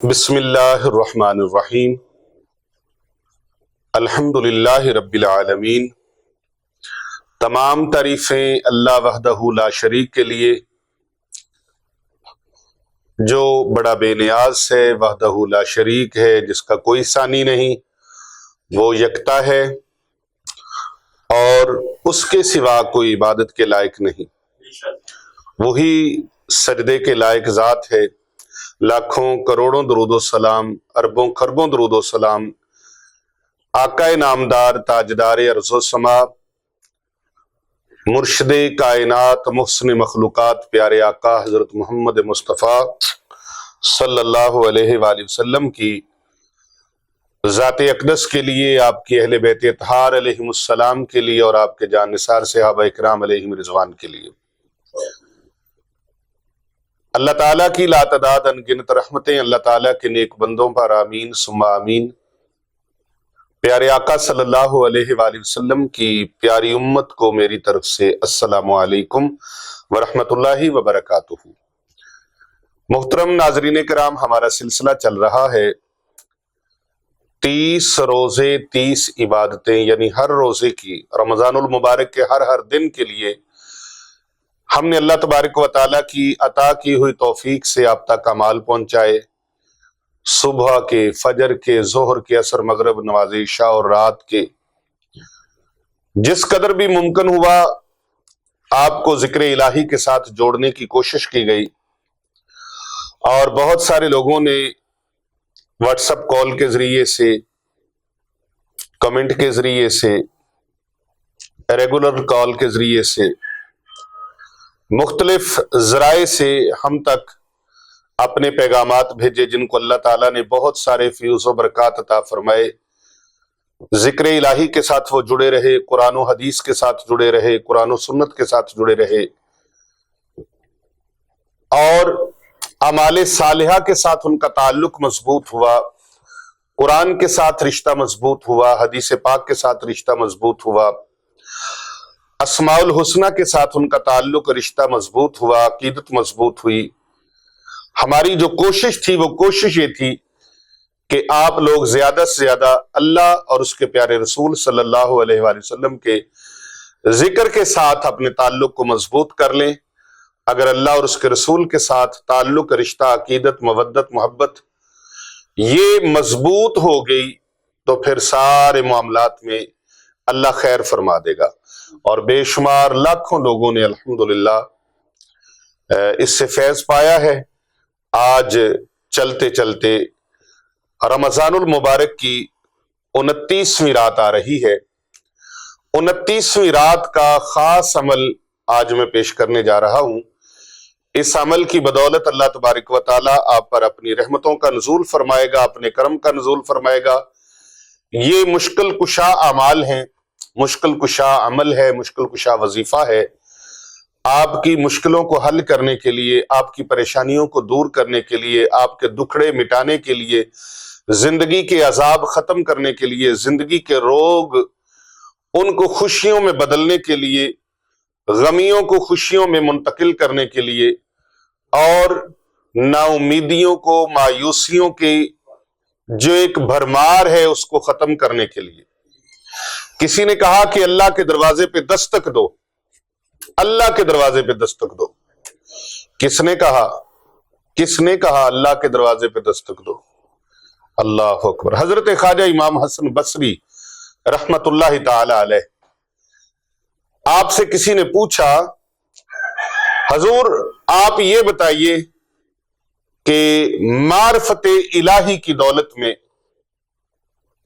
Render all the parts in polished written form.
بسم اللہ الرحمن الرحیم الحمدللہ رب العالمین۔ تمام تعریفیں اللہ وحدہ لا شریک کے لیے جو بڑا بے نیاز ہے، وحدہ لا شریک ہے، جس کا کوئی ثانی نہیں، وہ یکتا ہے اور اس کے سوا کوئی عبادت کے لائق نہیں۔ وہی سجدے کے لائق ذات ہے۔ لاکھوں کروڑوں درود و سلام، اربوں خربوں درود و سلام آقا نامدار تاجدار ارض و سما، مرشد کائنات، محسن مخلوقات، پیارے آقا حضرت محمد مصطفیٰ صلی اللہ علیہ وآلہ وسلم کی ذات اقدس کے لیے، آپ کی اہل بیت اطہار علیہم السلام کے لیے اور آپ کے جان نثار صحابہ اکرام علیہم رضوان کے لیے اللہ تعالیٰ کی لا تعداد انگنت رحمتیں اللہ تعالیٰ کے نیک بندوں پر آمین ثم آمین۔ پیارے آقا صلی اللہ علیہ وآلہ وسلم کی پیاری امت کو میری طرف سے السلام علیکم ورحمۃ اللہ وبرکاتہ۔ محترم ناظرین کرام، ہمارا سلسلہ چل رہا ہے 30 روزے 30 عبادتیں، یعنی ہر روزے کی، رمضان المبارک کے ہر دن کے لیے ہم نے اللہ تبارک و تعالیٰ کی عطا کی ہوئی توفیق سے آپ تک اعمال پہنچائے۔ صبح کے، فجر کے، ظہر کے، عصر، مغرب، نماز عشاء اور رات کے جس قدر بھی ممکن ہوا آپ کو ذکر الہی کے ساتھ جوڑنے کی کوشش کی گئی، اور بہت سارے لوگوں نے واٹس ایپ کال کے ذریعے سے، کمنٹ کے ذریعے سے، ریگولر کال کے ذریعے سے، مختلف ذرائع سے ہم تک اپنے پیغامات بھیجے، جن کو اللہ تعالیٰ نے بہت سارے فیوز و برکات عطا فرمائے۔ ذکر الہی کے ساتھ وہ جڑے رہے، قرآن و حدیث کے ساتھ جڑے رہے، قرآن و سنت کے ساتھ جڑے رہے، اور اعمال صالحہ کے ساتھ ان کا تعلق مضبوط ہوا، قرآن کے ساتھ رشتہ مضبوط ہوا، حدیث پاک کے ساتھ رشتہ مضبوط ہوا، اسماء الحسنہ کے ساتھ ان کا تعلق رشتہ مضبوط ہوا، عقیدت مضبوط ہوئی۔ ہماری جو کوشش تھی، وہ کوشش یہ تھی کہ آپ لوگ زیادہ سے زیادہ اللہ اور اس کے پیارے رسول صلی اللہ علیہ وآلہ وسلم کے ذکر کے ساتھ اپنے تعلق کو مضبوط کر لیں۔ اگر اللہ اور اس کے رسول کے ساتھ تعلق، رشتہ، عقیدت، مودت، محبت یہ مضبوط ہو گئی تو پھر سارے معاملات میں اللہ خیر فرما دے گا، اور بے شمار لاکھوں لوگوں نے الحمدللہ اس سے فیض پایا ہے۔ آج چلتے چلتے رمضان المبارک کی 29ویں رات آ رہی ہے۔ 29ویں رات کا خاص عمل آج میں پیش کرنے جا رہا ہوں۔ اس عمل کی بدولت اللہ تبارک و تعالیٰ آپ پر اپنی رحمتوں کا نزول فرمائے گا، اپنے کرم کا نزول فرمائے گا۔ یہ مشکل کشا اعمال ہیں، مشکل کشا عمل ہے، مشکل کشا وظیفہ ہے۔ آپ کی مشکلوں کو حل کرنے کے لیے، آپ کی پریشانیوں کو دور کرنے کے لیے، آپ کے دکھڑے مٹانے کے لیے، زندگی کے عذاب ختم کرنے کے لیے، زندگی کے روگ ان کو خوشیوں میں بدلنے کے لیے، غمیوں کو خوشیوں میں منتقل کرنے کے لیے، اور نا امیدیوں کو، مایوسیوں کی جو ایک بھرمار ہے اس کو ختم کرنے کے لیے۔ کسی نے کہا کہ اللہ کے دروازے پہ دستک دو، اللہ کے دروازے پہ دستک دو۔ کس نے کہا؟ کس نے کہا اللہ کے دروازے پہ دستک دو؟ اللہ اکبر۔ حضرت خواجہ امام حسن بصری رحمت اللہ تعالی علیہ، آپ سے کسی نے پوچھا، حضور آپ یہ بتائیے کہ معرفت الہی کی دولت میں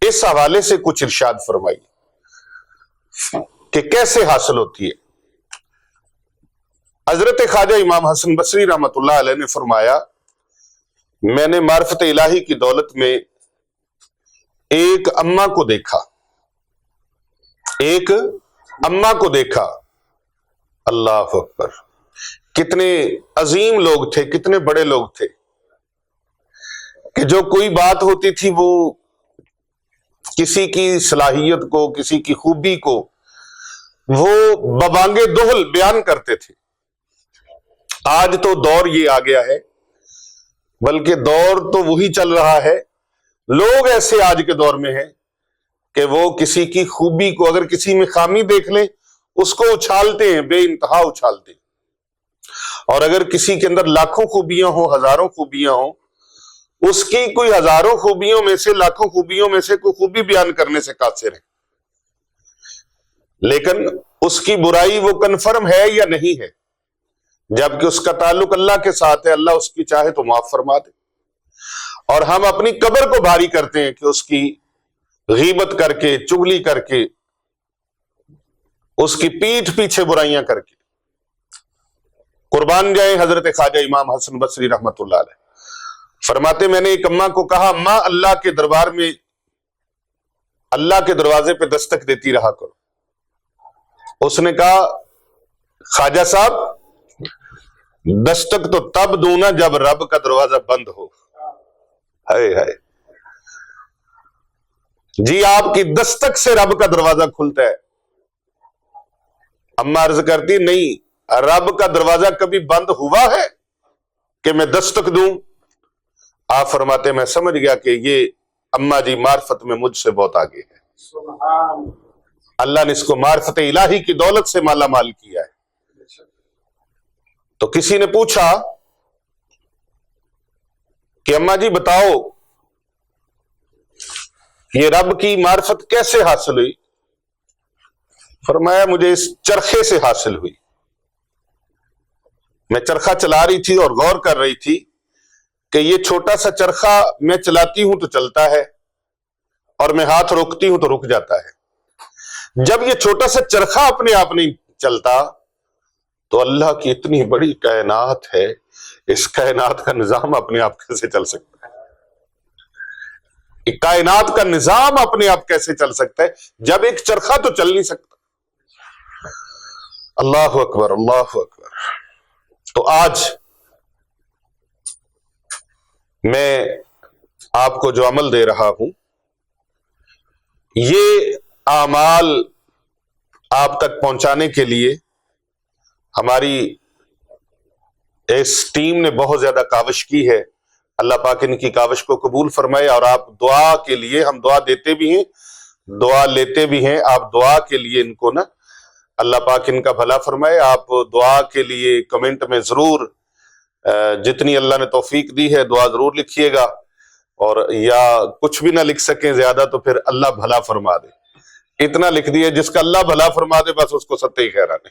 اس حوالے سے کچھ ارشاد فرمائیے کہ کیسے حاصل ہوتی ہے۔ حضرت خواجہ امام حسن بصری رحمت اللہ علیہ نے فرمایا، میں نے معرفت الہی کی دولت میں ایک اماں کو دیکھا، ایک اماں کو دیکھا۔ اللہ اکبر، کتنے عظیم لوگ تھے، کتنے بڑے لوگ تھے کہ جو کوئی بات ہوتی تھی وہ کسی کی صلاحیت کو، کسی کی خوبی کو وہ ببانگ دہل بیان کرتے تھے۔ آج تو دور یہ آ گیا ہے بلکہ دور تو وہی چل رہا ہے. لوگ ایسے آج کے دور میں ہیں کہ وہ کسی کی خوبی کو اگر کسی میں خامی دیکھ لیں اس کو اچھالتے ہیں، بے انتہا اچھالتے ہیں. اور اگر کسی کے اندر لاکھوں خوبیاں ہوں، ہزاروں خوبیاں ہوں، اس کی کوئی ہزاروں خوبیوں میں سے، لاکھوں خوبیوں میں سے کوئی خوبی بیان کرنے سے قاصر ہے، لیکن اس کی برائی وہ کنفرم ہے یا نہیں ہے، جبکہ اس کا تعلق اللہ کے ساتھ ہے. اللہ اس کی چاہے تو معاف فرما دے. اور ہم اپنی قبر کو بھاری کرتے ہیں کہ اس کی غیبت کر کے، چغلی کر کے، اس کی پیٹھ پیچھے برائیاں کر کے. قربان جائیں حضرت خواجہ امام حسن بصری رحمت اللہ علیہ فرماتے، میں نے ایک اماں کو کہا، اماں اللہ کے دربار میں، اللہ کے دروازے پہ دستک دیتی رہا کرو. اس نے کہا، خواجہ صاحب دستک تو تب دوں نا جب رب کا دروازہ بند ہو. ہائے ہائے جی، آپ کی دستک سے رب کا دروازہ کھلتا ہے. اماں عرض کرتی، نہیں، رب کا دروازہ کبھی بند ہوا ہے کہ میں دستک دوں؟ آپ فرماتے، میں سمجھ گیا کہ یہ اماں جی معرفت میں مجھ سے بہت آگے ہے. اللہ نے اس کو معرفت الہی کی دولت سے مالا مال کیا ہے. تو کسی نے پوچھا کہ اماں جی بتاؤ یہ رب کی معرفت کیسے حاصل ہوئی؟ فرمایا، مجھے اس چرخے سے حاصل ہوئی. میں چرخہ چلا رہی تھی اور غور کر رہی تھی کہ یہ چھوٹا سا چرخہ میں چلاتی ہوں تو چلتا ہے اور میں ہاتھ روکتی ہوں تو رک جاتا ہے. جب یہ چھوٹا سا چرخہ اپنے آپ نہیں چلتا تو اللہ کی اتنی بڑی کائنات ہے، اس کائنات کا نظام اپنے آپ کیسے چل سکتا ہے؟ کائنات کا نظام اپنے آپ کیسے چل سکتا ہے جب ایک چرخہ تو چل نہیں سکتا؟ اللہ اکبر، اللہ اکبر. تو آج میں آپ کو جو عمل دے رہا ہوں، یہ اعمال آپ تک پہنچانے کے لیے ہماری اس ٹیم نے بہت زیادہ کاوش کی ہے. اللہ پاک ان کی کاوش کو قبول فرمائے. اور آپ دعا کے لیے، ہم دعا دیتے بھی ہیں، دعا لیتے بھی ہیں، آپ دعا کے لیے ان کو نا اللہ پاک ان کا بھلا فرمائے. آپ دعا کے لیے کمنٹ میں ضرور جتنی اللہ نے توفیق دی ہے دعا ضرور لکھیے گا، اور یا کچھ بھی نہ لکھ سکیں زیادہ تو پھر اللہ بھلا فرما دے. اتنا لکھ دیے، جس کا اللہ بھلا فرما دے بس اس کو ستّے ہی کہرانے،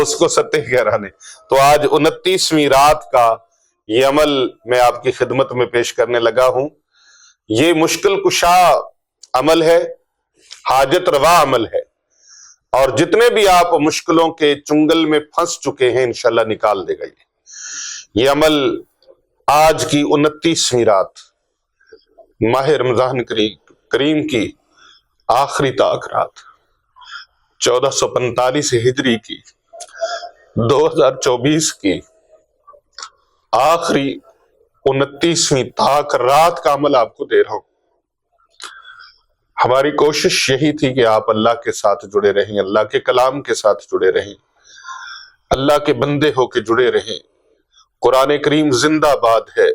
اس کو ستّے ہی کہرانے. تو آج 29ویں رات کا یہ عمل میں آپ کی خدمت میں پیش کرنے لگا ہوں. یہ مشکل کشا عمل ہے، حاجت روا عمل ہے، اور جتنے بھی آپ مشکلوں کے چنگل میں پھنس چکے ہیں انشاءاللہ نکال دے گا. یہ عمل آج کی 29ویں رات ماہ رمضان کریم کی آخری تاک رات 1445 ہجری کی 2024 کی آخری 29ویں تاک رات کا عمل آپ کو دے رہا ہوں. ہماری کوشش یہی تھی کہ آپ اللہ کے ساتھ جڑے رہیں، اللہ کے کلام کے ساتھ جڑے رہیں، اللہ کے بندے ہو کے جڑے رہیں. قرآن کریم زندہ باد ہے،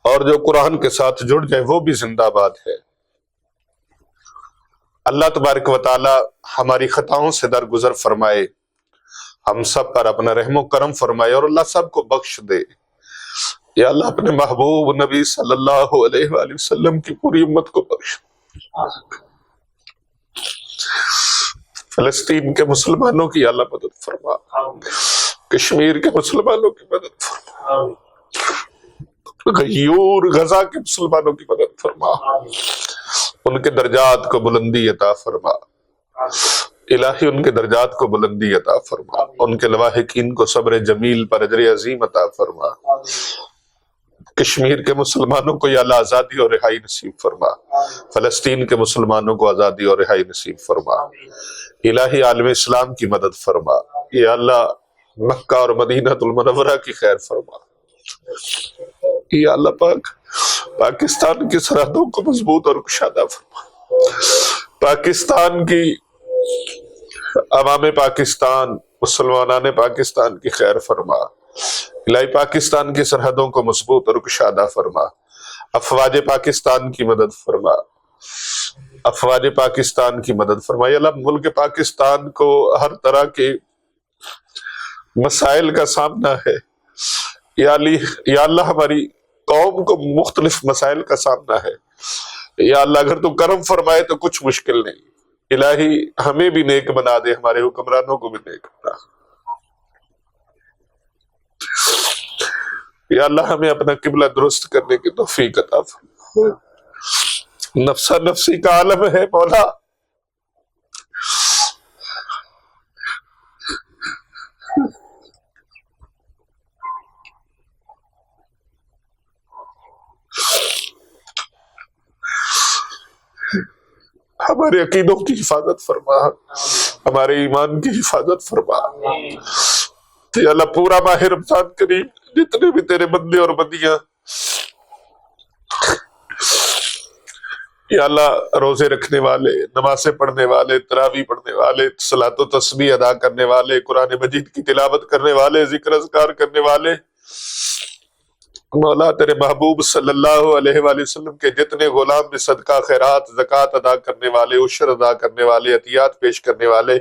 اور جو قرآن کے ساتھ جڑ جائے وہ بھی زندہ باد ہے. اللہ تبارک و تعالی ہماری خطاؤں سے درگزر فرمائے، ہم سب پر اپنا رحم و کرم فرمائے، اور اللہ سب کو بخش دے. یا اللہ اپنے محبوب نبی صلی اللہ علیہ وآلہ وسلم کی پوری امت کو بخش. فلسطین کے مسلمانوں کی اللہ مدد فرما، کشمیر کے مسلمانوں کی مدد فرما، غیور غزہ کے مسلمانوں کی مدد فرما، ان کے درجات کو بلندی عطا فرما. الہی ان کے درجات کو بلندی عطا فرما، ان کے لواحقین کو صبر جمیل پر اجر عظیم عطا فرما. کشمیر کے مسلمانوں کو یا اللہ آزادی اور رہائی نصیب فرما، فلسطین کے مسلمانوں کو آزادی اور رہائی نصیب فرما. الہی عالم اسلام کی مدد فرما. یا اللہ مکہ اور مدینہ المنورہ کی خیر فرما. یا اللہ پاک پاکستان کی سرحدوں کو مضبوط اور کشادہ فرما. پاکستان کی عوام پاکستان، مسلمانان پاکستان کی خیر فرما. الہی پاکستان کی سرحدوں کو مضبوط اور کشادہ فرما، افواج پاکستان کی مدد فرما، افواج پاکستان کی مدد فرما۔ یا اللہ ملک پاکستان کو ہر طرح کے مسائل کا سامنا ہے، یا اللہ ہماری قوم کو مختلف مسائل کا سامنا ہے، یا اللہ اگر تو کرم فرمائے تو کچھ مشکل نہیں، الہی ہمیں بھی نیک بنا دے، ہمارے حکمرانوں کو بھی نیک بنا، یا اللہ ہمیں اپنا قبلہ درست کرنے کی توفیق عطا فرما۔ نفسا نفسی کا عالم ہے مولا، ہمارے عقیدوں کی حفاظت فرما، ہمارے ایمان کی حفاظت فرما۔ یا اللہ پورا ماہ رمضان کریم جتنے بھی تیرے بندے اور بندیاں یا اللہ روزے رکھنے والے، نمازیں پڑھنے والے، تراویح پڑھنے والے، صلاۃ و تسبیح ادا کرنے والے، قرآن مجید کی تلاوت کرنے والے، ذکر اذکار کرنے والے، مولا تیرے محبوب صلی اللہ علیہ وآلہ وسلم کے جتنے غلام بھی صدقہ خیرات زکوٰۃ ادا کرنے والے، عشر ادا کرنے والے، عطیات پیش کرنے والے،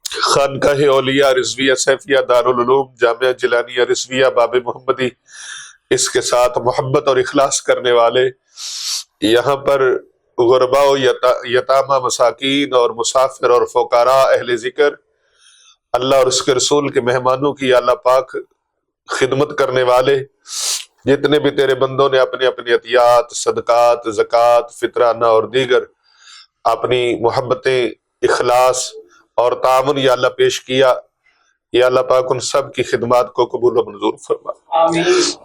خانقاہ اولیاء رضویہ سیفیہ دارالعلوم جامعہ جیلانیہ رضویہ باب محمدی، اس کے ساتھ محبت اور اخلاص کرنے والے، یہاں پر غرباء و یتامى مساکین اور مسافر اور فقراء اہل ذکر، اللہ اور اس کے رسول کے مہمانوں کی یا اللہ پاک خدمت کرنے والے، جتنے بھی تیرے بندوں نے اپنے اپنی عطیات، صدقات، زکوٰۃ، فطرانہ اور دیگر اپنی محبتیں، اخلاص اور تعاون یا اللہ پیش کیا، یا اللہ پاک ان سب کی خدمات کو قبول و منظور فرما۔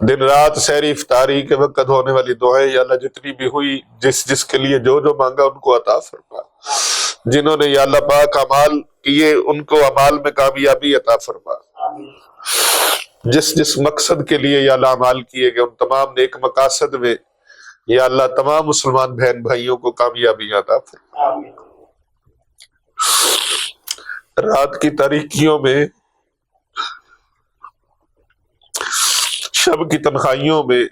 دن رات سحری افطاری کے وقت ہونے والی دعائیں یا اللہ جتنی بھی ہوئی، جس کے لیے جو مانگا ان کو عطا فرما، جنہوں نے یا اللہ پاک اعمال کیے ان کو اعمال میں کامیابی عطا فرما، جس مقصد کے لیے یا اللہ اعمال کیے گئے ان تمام نیک مقاصد میں یا اللہ تمام مسلمان بہن بھائیوں کو کامیابی عطا فرما۔ رات کی تاریکیوں میں، شب کی تنہائیوں میں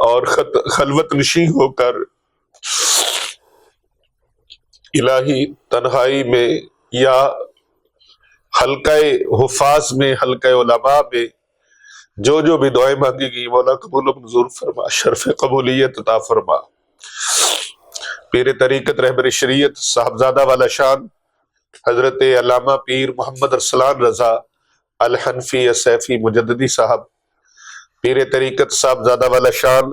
اور خلوت نشین ہو کر الہی تنہائی میں یا حلقہ حفاظ میں، حلقہ علماء میں جو بھی دعائیں مانگی گئی مولا قبول و منظور فرما، شرف قبولیت عطا فرما۔ پیر طریقت رہبر شریعت صاحبزادہ والا شان حضرت علامہ پیر محمد ارسلان رضا الحنفی السیفی مجددی صاحب، پیر طریقت صاحبزادہ والا شان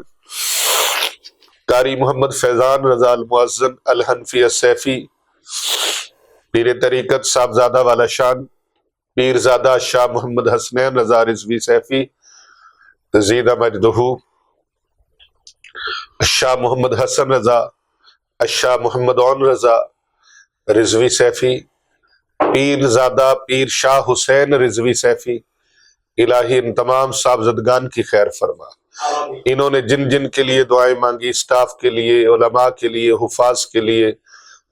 قاری محمد فیضان رضا المعزن الحنفی السیفی، پیر طریقت صاحبزادہ والا شان پیرزادہ شاہ محمد حسنین رضا رضوی سیفی زیدہ مجدہ، شاہ محمد حسن رضا، شاہ محمد عون رضا رضوی سیفی، پیرزادہ پیر شاہ حسین رضوی سیفی، الہی ان تمام صاحبزدگان کی خیر فرما۔ انہوں نے جن کے لیے دعائیں مانگی، اسٹاف کے لیے، علماء کے لیے، حفاظ کے لیے،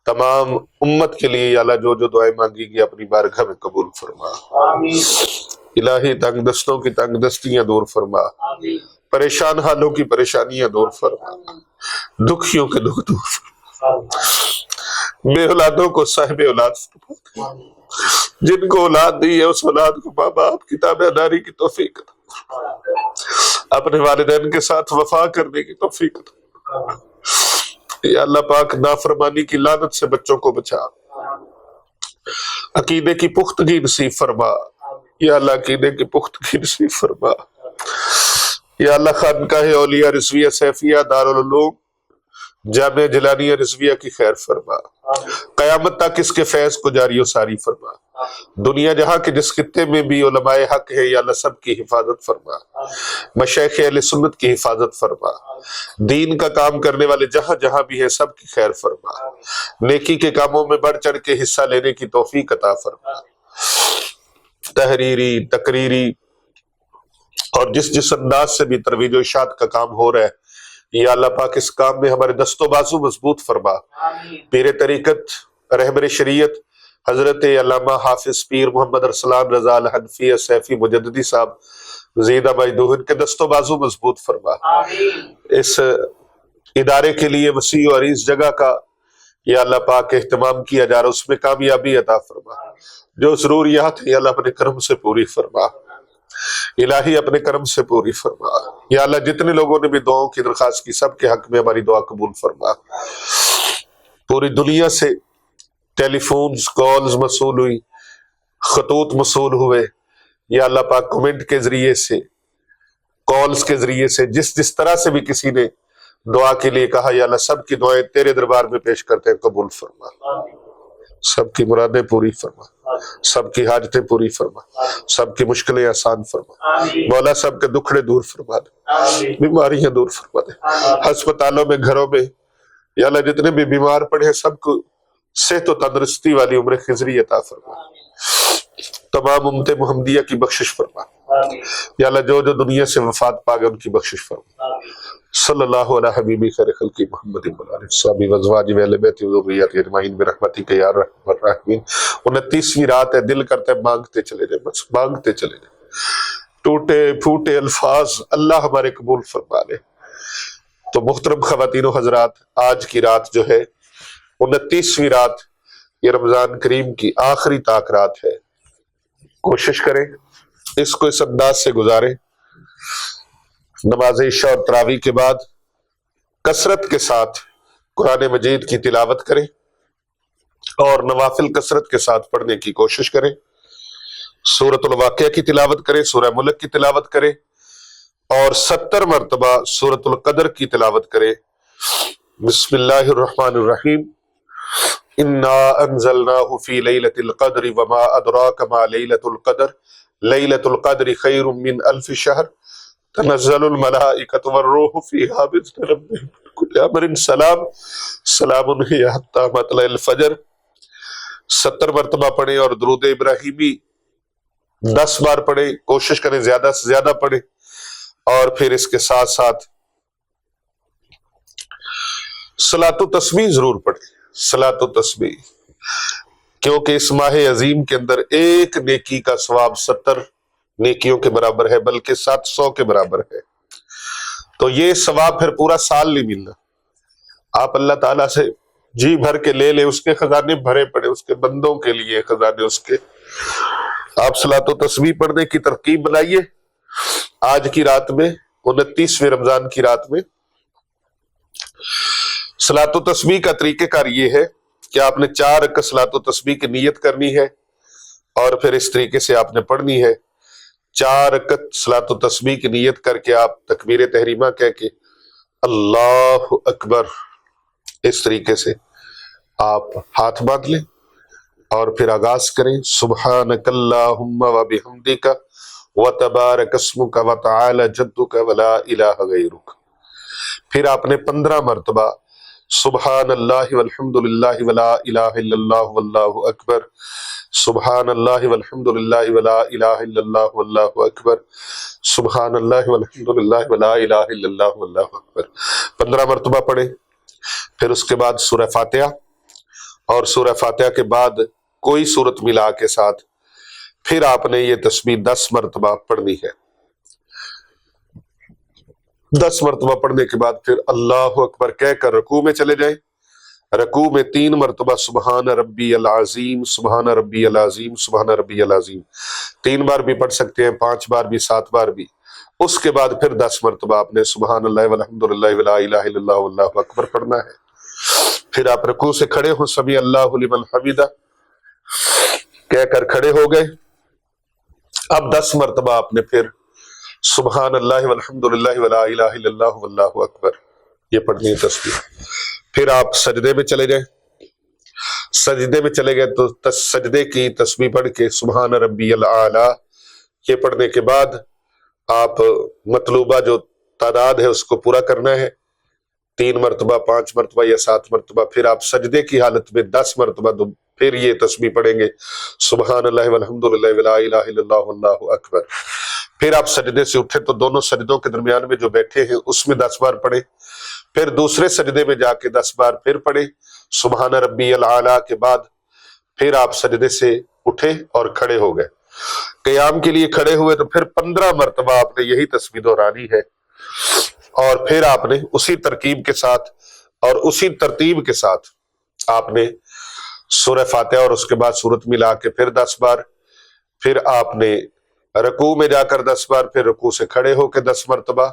تمام امت کے لیے یا اللہ جو دعائیں مانگی گئی اپنی بارگاہ میں قبول فرما۔ الہی تنگ دستوں کی تنگ دستیاں دور فرما، پریشان حالوں کی پریشانیاں دور فرما، دکھیوں کے دکھ دور فرما، بے اولادوں کو صاحب اولاد فرما، جن کو اولاد دی ہے اس اولاد کو ماں باپ کی تابع داری کی توفیق عطا، اپنے والدین کے ساتھ وفا کرنے کی توفیق عطا، یا اللہ پاک نافرمانی کی لعنت سے بچوں کو بچا، عقیدے کی پختگی نصیب فرما، یا اللہ عقیدے کی پختگی نصیب فرما، یا اللہ خانقاہ اولیاء رضویہ سیفیہ دارالعلوم جامعہ جیلانیہ رضویہ کی خیر فرما، قیامت تک اس کے فیض کو جاری و ساری فرما، دنیا جہاں کے جس خطے میں بھی علماء حق ہے یا اللہ سب کی حفاظت فرما، مشائخ اہل سنت کی حفاظت فرما، دین کا کام کرنے والے جہاں بھی ہیں سب کی خیر فرما، نیکی کے کاموں میں بڑھ چڑھ کے حصہ لینے کی توفیق عطا فرما، تحریری، تقریری اور جس انداز سے بھی ترویج و اشاعت کا کام ہو رہا ہے یا اللہ پاک اس کام میں ہمارے دست و بازو مضبوط فرما، پیر طریقت رہبر شریعت حضرت علامہ حافظ پیر محمد ارسلان رضا الحنفی سیفی مجددی صاحب زیدہ بھائی دوہن کے دست و بازو مضبوط فرما، اس ادارے کے لیے وسیع اور عریض جگہ کا یا اللہ پاک اہتمام کیا جا رہا اس میں کامیابی عطا فرما، جو ضروریات ہیں یا اللہ اپنے کرم سے پوری فرما، الہی اپنے کرم سے پوری فرما، یا اللہ جتنے لوگوں نے بھی دعاؤں کی درخواست کی سب کے حق میں ہماری دعا قبول فرما۔ پوری دنیا سے ٹیلی فونز کالز موصول ہوئی، خطوط موصول ہوئے، یا اللہ پاک کمنٹ کے ذریعے سے، کالز کے ذریعے سے، جس طرح سے بھی کسی نے دعا کے لیے کہا، یا اللہ سب کی دعائیں تیرے دربار میں پیش کرتے ہیں، قبول فرما، سب کی مرادیں پوری فرما، سب کی حاجتیں پوری فرما، سب کی مشکلیں آسان فرما، مولا سب کے دکھڑے دور فرما دے، بیماریاں دور فرما دے، ہسپتالوں میں گھروں میں یا اللہ جتنے بھی بیمار پڑے ہیں سب کو صحت و تندرستی والی عمر خضری عطا فرما، تمام امت محمدیہ کی بخشش فرما، یا اللہ جو دنیا سے وفات پا گئے ان کی بخشش فرما، صلی اللہ علیہ حبیبی خیر خلق محمد وعلی صحابہ وازواج اہل بیت ذریت اجمعین برحمتک یا ارحم الراحمین۔ 29ویں رات ہے، دل کرتا ہے مانگتے چلے جائیں، بس مانگتے چلے جائیں، ٹوٹے پھوٹے الفاظ اللہ ہمارے قبول فرما لے۔ تو محترم خواتین و حضرات، آج کی رات جو ہے 29ویں رات، یہ رمضان کریم کی آخری طاق رات ہے، کوشش کریں اس کو اس انداز سے گزاریں، نماز عشاء اور تراویح کے بعد کثرت کے ساتھ قرآن مجید کی تلاوت کریں اور نوافل کثرت کے ساتھ پڑھنے کی کوشش کریں، سورۃ الواقعہ کی تلاوت کریں، سورہ ملک کی تلاوت کریں اور 70 مرتبہ سورۃ القدر کی تلاوت کریں۔ بسم اللہ الرحمن الرحیم، انا انزلناہ فی لیلۃ القدر وما ادراک ما لیلۃ القدر، لیلۃ القدر خیر من الف شہر، تنزل الملائکۃ والروح فیہا بإذن ربہم من کل امر سلام، سلام ہی حتی مطلع الفجر۔ 70 مرتبہ پڑھیں اور درود ابراہیمی 10 بار پڑھیں، کوشش کریں زیادہ سے زیادہ پڑھیں، اور پھر اس کے ساتھ ساتھ صلاۃ و تسبیح ضرور پڑھیں، صلاۃ و تسبیح، کیونکہ اس ماہ عظیم کے اندر ایک نیکی کا ثواب 70 نیکیوں کے برابر ہے، بلکہ 700 کے برابر ہے۔ تو یہ ثواب پھر پورا سال نہیں ملنا، آپ اللہ تعالیٰ سے جی بھر کے لے لیں، اس کے خزانے بھرے پڑے، اس کے بندوں کے لیے خزانے اس کے۔ آپ صلاۃ و تسبیح پڑھنے کی ترکیب بنائیے، آج کی رات میں 29ویں رمضان کی رات میں صلاۃ و تسبیح کا طریقہ کار یہ ہے کہ آپ نے 4 رکعت صلاۃ و تسبیح کی نیت کرنی ہے، اور پھر اس طریقے سے آپ نے پڑھنی ہے۔ 4 رکعت صلاۃ و تسبیح کی نیت کر کے آپ تکبیر تحریمہ کہہ کے اللہ اکبر، اس طریقے سے آپ ہاتھ باندھ لیں اور پھر آغاز کریں، سبحانک اللہم وبحمدک وتبارک اسمک وتعالی جدک ولا الہ غیرک۔ پھر آپ نے 15 مرتبہ سبحان اللہ والحمد للہ ولا الہ الا اللہ واللہ اکبر، سبحان اللہ والحمد للہ ولا الہ الا اللہ واللہ اکبر، سبحان اللہ والحمد للہ ولا الہ الا اللہ واللہ اکبر 15 مرتبہ پڑھیں۔ پھر اس کے بعد سورہ فاتحہ، اور سورہ فاتحہ کے بعد کوئی سورت ملا کے ساتھ پھر آپ نے یہ تسبیح 10 مرتبہ پڑھنی ہے۔ 10 مرتبہ پڑھنے کے بعد پھر اللہ اکبر کہہ کر رکوع میں چلے جائیں، رکوع میں 3 مرتبہ سبحان ربی العظیم، سبحان ربی العظیم، سبحان ربی العظیم 3 بار بھی پڑھ سکتے ہیں، 5 بار بھی، 7 بار بھی۔ اس کے بعد پھر 10 مرتبہ آپ نے سبحان اللہ والحمد للہ ولا الہ الا اللہ واللہ اکبر پڑھنا ہے۔ پھر آپ رکوع سے کھڑے ہوں، سمیع اللہ لمن حمیدہ کہہ کر کھڑے ہو گئے۔ اب 10 مرتبہ آپ نے پھر سبحان اللہ والحمد للہ ولا الہ الا اللہ واللہ اکبر یہ پڑھنی ہے تسبیح۔ پھر آپ سجدے میں چلے جائیں، سجدے میں چلے گئے تو سجدے کی تسبیح پڑھ کے سبحان ربی الاعلی یہ پڑھنے کے بعد آپ مطلوبہ جو تعداد ہے اس کو پورا کرنا ہے، 3 مرتبہ، 5 مرتبہ یا 7 مرتبہ۔ پھر آپ سجدے کی حالت میں 10 مرتبہ پھر یہ تسبیح پڑھیں گے، سبحان اللہ والحمد للہ ولا الہ الا اللہ واللہ اکبر۔ پھر آپ سجدے سے اٹھے تو دونوں سجدوں کے درمیان میں جو بیٹھے ہیں اس میں 10 بار پڑھیں، پھر دوسرے سجدے میں جا کے 10 بار پھر پڑھیں، سبحان ربی الاعلی کے بعد پھر آپ سجدے سے اٹھے اور کھڑے ہو گئے، قیام کے لیے کھڑے ہوئے تو پھر 15 مرتبہ آپ نے یہی تسبیح دہرانی ہے، اور پھر آپ نے اسی ترکیب کے ساتھ اور اسی ترتیب کے ساتھ آپ نے سورہ فاتحہ اور اس کے بعد سورت ملا کے پھر 10 بار، پھر آپ نے رکوع میں جا کر 10 بار، پھر رکوع سے کھڑے ہو کے 10 مرتبہ،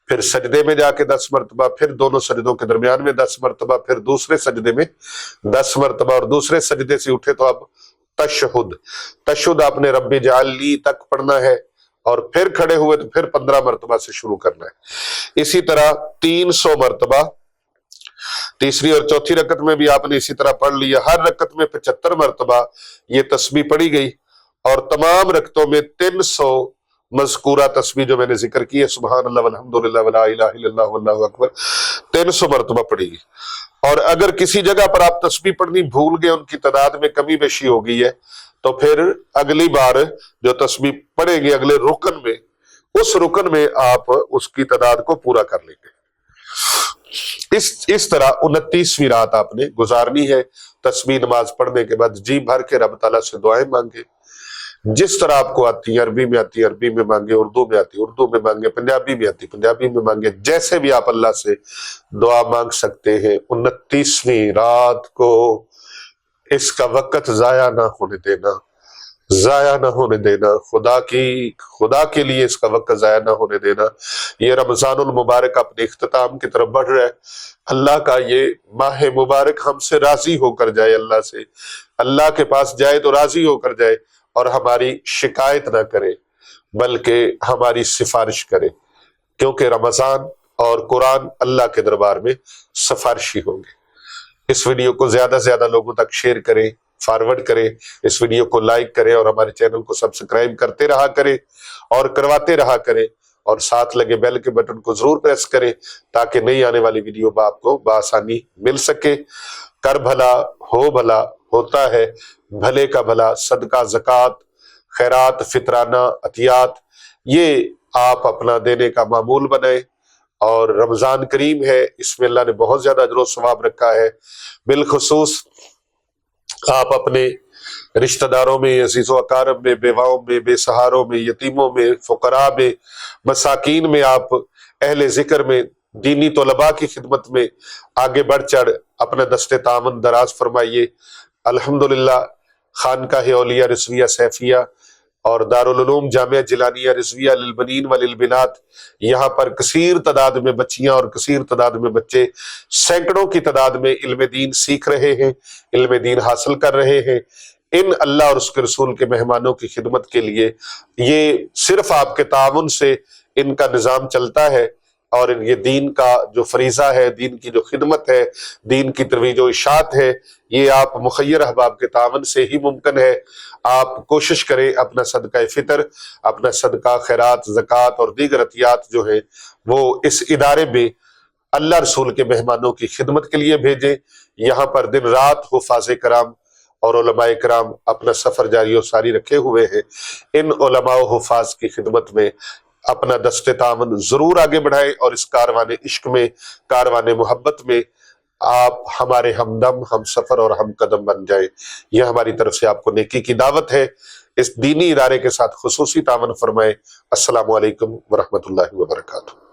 پھر سجدے میں جا کے 10 مرتبہ، پھر دونوں سجدوں کے درمیان میں 10 مرتبہ، پھر دوسرے سجدے میں 10 مرتبہ، اور دوسرے سجدے سے اٹھے تو اب تشہد آپ نے رب اجعل لی تک پڑھنا ہے، اور پھر کھڑے ہوئے تو پھر 15 مرتبہ سے شروع کرنا ہے۔ اسی طرح 300 مرتبہ تیسری اور چوتھی رکعت میں بھی آپ نے اسی طرح پڑھ لیا، ہر رکعت میں 75 مرتبہ یہ تسبیح پڑھی گئی، اور تمام رکعتوں میں 300 مذکورہ تسبیح جو میں نے ذکر کی ہے، سبحان اللہ والحمدللہ ولا الہ الا اللہ واللہ اکبر، 300 مرتبہ پڑھی گئی۔ اور اگر کسی جگہ پر آپ تسبیح پڑھنی بھول گئے، ان کی تعداد میں کمی بیشی ہو گئی ہے، تو پھر اگلی بار جو تسبیح پڑھیں گے اگلے رکن میں، اس رکن میں آپ اس کی تعداد کو پورا کر لیں گے۔ اس طرح 29ویں رات آپ نے گزارنی ہے۔ تسبیح نماز پڑھنے کے بعد جی بھر کے رب تعالیٰ سے دعائیں مانگے، جس طرح آپ کو آتی ہیں، عربی میں آتی ہے عربی میں مانگے، اردو میں آتی اردو میں مانگے، پنجابی میں آتی پنجابی میں مانگے، جیسے بھی آپ اللہ سے دعا مانگ سکتے ہیں۔ 29ویں رات کو اس کا وقت ضائع نہ ہونے دینا، ضائع نہ ہونے دینا، خدا کے لیے اس کا وقت ضائع نہ ہونے دینا۔ یہ رمضان المبارک اپنے اختتام کی طرف بڑھ رہا ہے، اللہ کا یہ ماہ مبارک ہم سے راضی ہو کر جائے، اللہ سے اللہ کے پاس جائے تو راضی ہو کر جائے، اور ہماری شکایت نہ کرے بلکہ ہماری سفارش کرے، کیونکہ رمضان اور قرآن اللہ کے دربار میں سفارشی ہوں گے۔ اس ویڈیو کو زیادہ سے زیادہ لوگوں تک شیئر کریں، فارورڈ کریں، اس ویڈیو کو لائک کریں، اور ہمارے چینل کو سبسکرائب کرتے رہا کریں اور کرواتے رہا کریں، اور ساتھ لگے بیل کے بٹن کو ضرور پریس کریں تاکہ نئی آنے والی ویڈیو آپ کو بآسانی مل سکے۔ کر بھلا ہو بھلا ہوتا ہے، بھلے کا بھلا، صدقہ، زکوٰۃ، خیرات، فطرانہ، عطیات، یہ آپ اپنا دینے کا معمول بنائیں۔ اور رمضان کریم ہے، اس میں اللہ نے بہت زیادہ اجر و ثواب رکھا ہے، بالخصوص آپ اپنے رشتہ داروں میں، عزیز و اقارب میں، بیواؤں میں، بے سہاروں میں، یتیموں میں، فقراء میں، مساکین میں، آپ اہل ذکر میں، دینی طلباء کی خدمت میں آگے بڑھ چڑھ اپنا دست تعاون دراز فرمائیے۔ الحمدللہ خانقاہ اولیاء رضویہ سیفیہ اور دارالعلوم جامعہ جلانیہ رضویہ للبنین وللبنات، یہاں پر کثیر تعداد میں بچیاں اور کثیر تعداد میں بچے، سینکڑوں کی تعداد میں علم دین سیکھ رہے ہیں، علم دین حاصل کر رہے ہیں۔ ان اللہ اور اس کے رسول کے مہمانوں کی خدمت کے لیے یہ صرف آپ کے تعاون سے ان کا نظام چلتا ہے، اور یہ دین کا جو فریضہ ہے، دین کی جو خدمت ہے، دین کی ترویج و اشاعت ہے، یہ آپ مخیر احباب کے تعاون سے ہی ممکن ہے۔ آپ کوشش کریں اپنا صدقہ فطر، اپنا صدقہ، خیرات، زکوٰۃ اور دیگر عطیات جو ہیں وہ اس ادارے میں اللہ رسول کے مہمانوں کی خدمت کے لیے بھیجیں۔ یہاں پر دن رات حفاظ کرام اور علماء کرام اپنا سفر جاری و ساری رکھے ہوئے ہیں۔ ان علماء و حفاظ کی خدمت میں اپنا دست تعاون ضرور آگے بڑھائیں، اور اس کاروان عشق میں، کاروان محبت میں آپ ہمارے ہمدم، ہم سفر اور ہم قدم بن جائیں۔ یہ ہماری طرف سے آپ کو نیکی کی دعوت ہے۔ اس دینی ادارے کے ساتھ خصوصی تعاون فرمائیں۔ السلام علیکم ورحمۃ اللہ وبرکاتہ۔